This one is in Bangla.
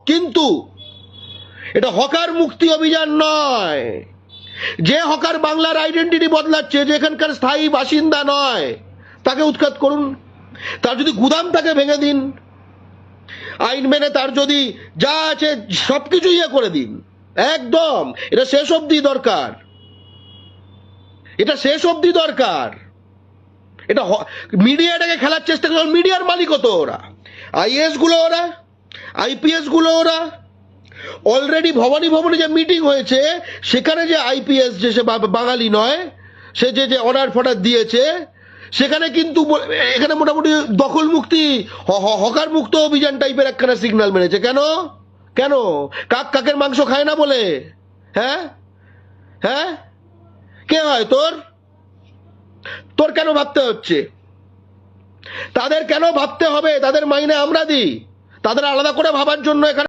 কিন্তু এটা হকার মুক্তি অভিযান নয়। যে হকার বাংলার আইডেন্টিটি বদলাচ্ছে, যে এখানকার স্থায়ী বাসিন্দা নয়, তাকে উৎখাত করুন। তার যদি গুদাম থাকে ভেঙে দিন, আইন মেনে তার যদি যা আছে সবকিছু ইয়ে করে দিন। একদম এটা শেষ অবধি দরকার, এটা শেষ অবধি দরকার। এটা মিডিয়াটাকে খেলার চেষ্টা করে। মিডিয়ার মালিক তো ওরা, আইএস গুলো ওরা, আইপিএস গুলো ওরা। অলরেডি ভবানী যে মিটিং হয়েছে, সেখানে যে আইপিএস যে সে বাঙালি নয়, সে যে অর্ডার ফর্ডার দিয়েছে, সেখানে কিন্তু এখানে মোটামুটি দখল মুক্তি, হকার মুক্ত অভিযান টাইপের একখানা সিগন্যাল মেরেছে। কেন কেন কাকের মাংস খায় না বলে? হ্যাঁ হ্যাঁ, কে হয় তোর? তোর কেন ভাবতে হচ্ছে? তাদের কেন ভাবতে হবে? তাদের মাইনে আমরা দিই, তাদের আলাদা করে ভাবার জন্য এখানে